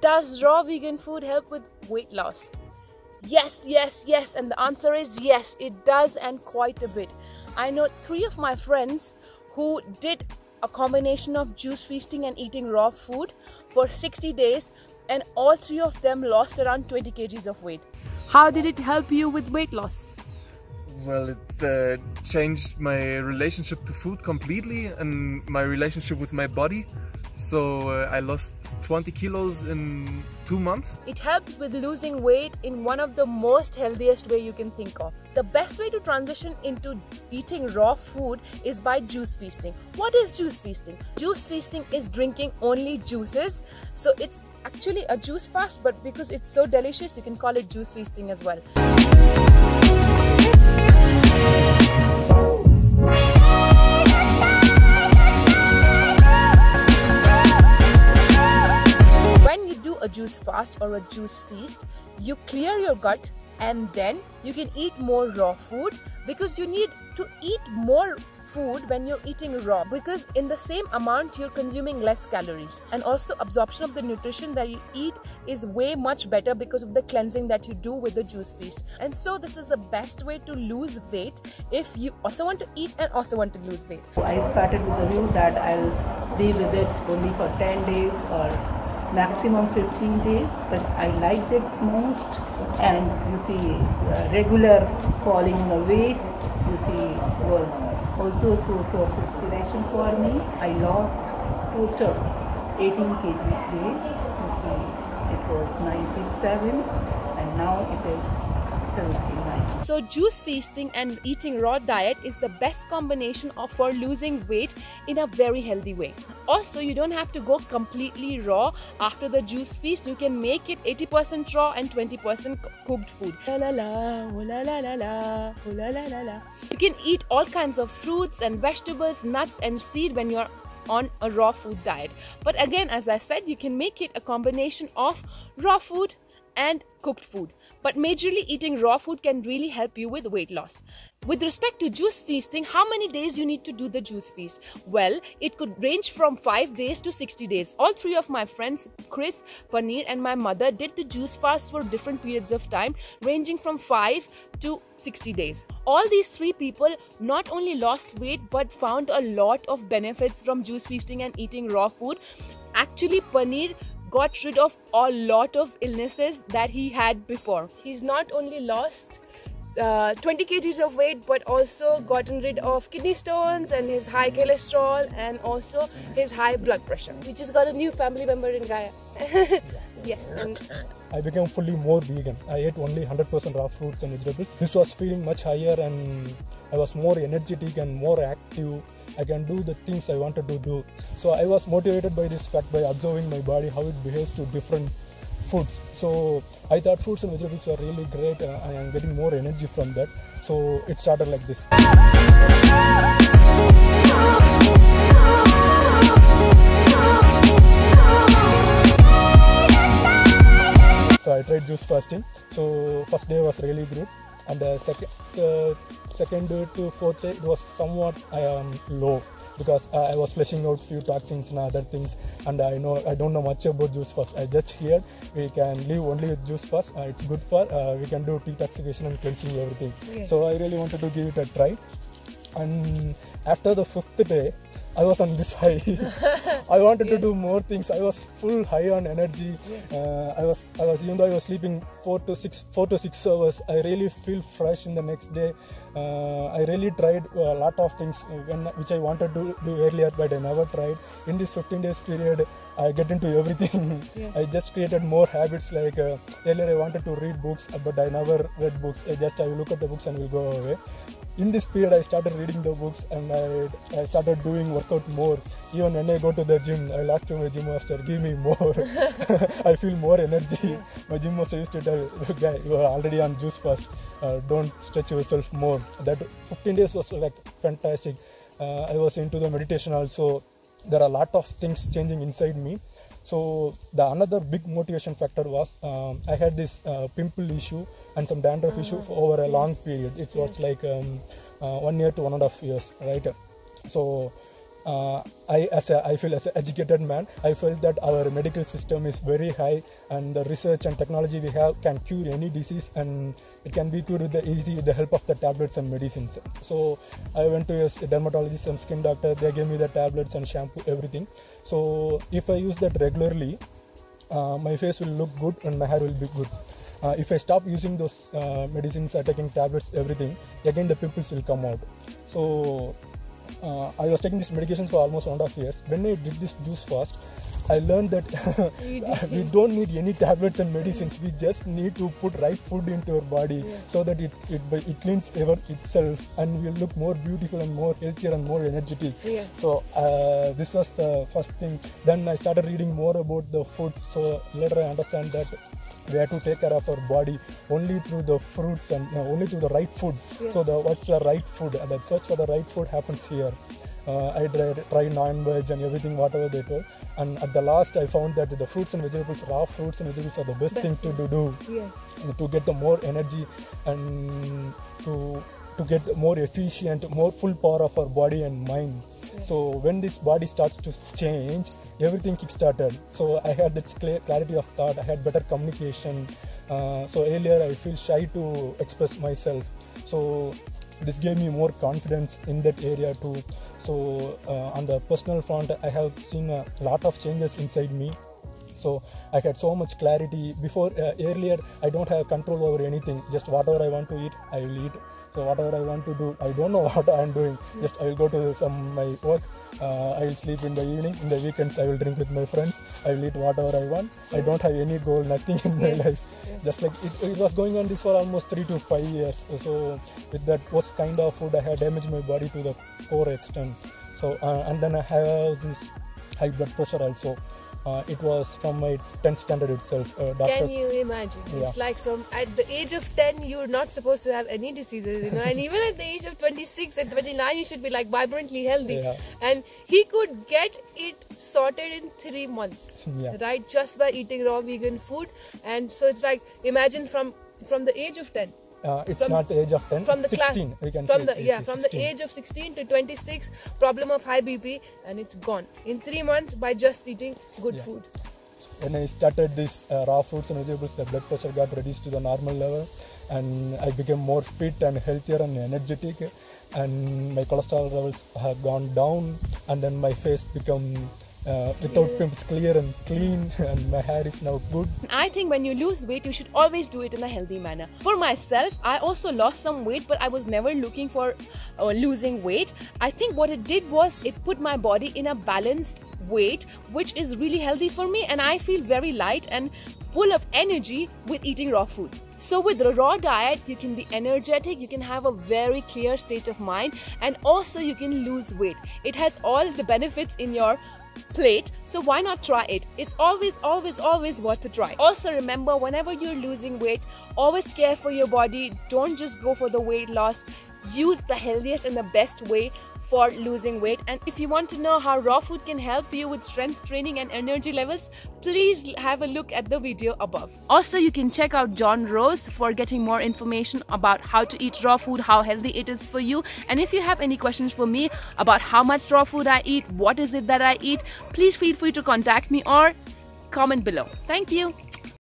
Does raw vegan food help with weight loss? Yes, yes, yes, and the answer is yes, it does, and quite a bit. I know 3 of my friends who did a combination of juice feasting and eating raw food for 60 days, and all 3 of them lost around 20 kgs of weight. How did it help you with weight loss? Well, it changed my relationship to food completely and my relationship with my body. So I lost 20 kilos in 2 months. It helps with losing weight in one of the most healthiest way you can think of. The best way to transition into eating raw food is by juice feasting. What is juice feasting? Juice feasting is drinking only juices. So it's actually a juice fast, but because it's so delicious, you can call it juice feasting as well. When you do a juice fast or a juice feast, you clear your gut and then you can eat more raw food, because you need to eat more food when you're eating raw, because in the same amount you're consuming less calories, and also absorption of the nutrition that you eat is way much better because of the cleansing that you do with the juice feast. And so this is the best way to lose weight if you also want to eat and also want to lose weight. I started with the view that I'll be with it only for 10 days or maximum 15 days, but I liked it most, and you see regular falling in the weight, you see, was also a source of inspiration for me. I lost total 18 kg weight. You see, it was 97 and now it is 79. So juice feasting and eating raw diet is the best combination for losing weight in a very healthy way. Also, you don't have to go completely raw after the juice feast. You can make it 80% raw and 20% cooked food. La la la, oh la la la la, oh la la la la. You can eat all kinds of fruits and vegetables, nuts and seed when you're on a raw food diet. But again, as I said, you can make it a combination of raw food and cooked food. But majorly eating raw food can really help you with weight loss. With respect to juice feasting, how many days you need to do the juice feast? Well, it could range from 5 days to 60 days. All 3 of my friends, Chris, Paneer and my mother, did the juice fast for different periods of time, ranging from 5 to 60 days. All these 3 people not only lost weight but found a lot of benefits from juice feasting and eating raw food. Actually, Paneer got rid of a lot of illnesses that he had before. He's not only lost 20 kgs of weight but also gotten rid of kidney stones and his high cholesterol and also his high blood pressure. We just got a new family member in Gaia. Yes. And I became fully more vegan. I ate only 100% raw fruits and vegetables. This was feeling much higher and I was more energetic and more active. I can do the things I wanted to do. So I was motivated by this fact, by observing my body, how it behaves to different foods. So I thought fruits and vegetables were really great. I am getting more energy from that. So it started like this. So I tried juice fasting. So first day was really good, and the second to fourth day it was somewhat low, because I was flushing out few toxins and other things, and I don't know much about juice fast. I just heard we can live only with juice fast. It's good for we can do detoxification and cleansing everything. Yes. So I really wanted to give it a try, and after the 5th day I was on this high. I wanted to do more things. I was full high on energy. I was even though I was sleeping 4 to 6 hours, I really feel fresh in the next day. I really tried a lot of things which I wanted to do earlier, but I never tried. In this 15 days period, I get into everything. I just created more habits, like earlier I wanted to read books, but I never read books. I look at the books and will go away. In this period, I started reading the books and I started doing workout more. Even when I go to the gym, I'll ask my gym master, give me more. I feel more energy. My gym master used to tell, guy, you are already on juice fast. Don't stretch yourself more. That 15 days was like fantastic. I was into the meditation also. There are a lot of things changing inside me. So the another big motivation factor was I had this pimple issue and some dandruff issue over a long period. It was like 1 year to 1.5 years, right? So I feel as an educated man, I felt that our medical system is very high, and the research and technology we have can cure any disease, and it can be cured with the help of the tablets and medicines. So I went to a dermatologist and skin doctor. They gave me the tablets and shampoo, everything. So if I use that regularly, my face will look good and my hair will be good. If I stop using those medicines, taking tablets, everything, again the pimples will come out. So I was taking this medication for almost 1.5 years. When I did this juice fast, I learned that we don't need any tablets and medicines. We just need to put right food into our body, so that it cleans itself, and we'll look more beautiful and more healthier and more energetic. So this was the first thing. Then I started reading more about the food. So later I understand that we have to take care of our body only through the fruits and only through the right food. So what's the right food? The search for the right food happens here. I tried non-veg and everything, whatever they told, and at the last I found that the fruits and vegetables, raw fruits and vegetables, are the best thing to do to get the more energy and to get more efficient, more full power of our body and mind. So when this body starts to change, everything kick-started. So I had that clarity of thought, I had better communication. So earlier I feel shy to express myself. So this gave me more confidence in that area too. So on the personal front, I have seen a lot of changes inside me. So I had so much clarity. Before, earlier, I don't have control over anything. Just whatever I want to eat, I will eat. So whatever I want to do, I don't know what I am doing. Just I will go to my work. I will sleep in the evening. In the weekends, I will drink with my friends. I will eat whatever I want. I don't have any goal, nothing in my life. Just like it was going on this for almost 3 to 5 years. So with that was kind of food, I had damaged my body to the core extent. So and then I have this high blood pressure also. It was from my 10th standard itself. Can you imagine? It's like from at the age of 10, you're not supposed to have any diseases, you know, and even at the age of 26 and 29, you should be like vibrantly healthy. And he could get it sorted in 3 months, right? Just by eating raw vegan food. And so it's like, imagine from the age of 10. It's not the age of 10, from the 16. We can from say the from 16. The age of 16 to 26, problem of high BP, and it's gone in 3 months by just eating good food. When I started this raw fruits and vegetables, the blood pressure got reduced to the normal level, and I became more fit and healthier and energetic, and my cholesterol levels have gone down, and then my face become without pimples, clear and clean, and my hair is now good. I think when you lose weight, you should always do it in a healthy manner. For myself, I also lost some weight, but I was never looking for losing weight. I think what it did was it put my body in a balanced weight, which is really healthy for me, and I feel very light and full of energy with eating raw food. So with the raw diet, you can be energetic, you can have a very clear state of mind, and also you can lose weight. It has all the benefits in your plate, so why not try it? It's always worth a try. Also remember, whenever you're losing weight, always care for your body. Don't just go for the weight loss. Use the healthiest and the best way for losing weight. And if you want to know how raw food can help you with strength training and energy levels, please have a look at the video above. Also, you can check out John Rose for getting more information about how to eat raw food, how healthy it is for you. And if you have any questions for me about how much raw food I eat, what is it that I eat, please feel free to contact me or comment below. Thank you.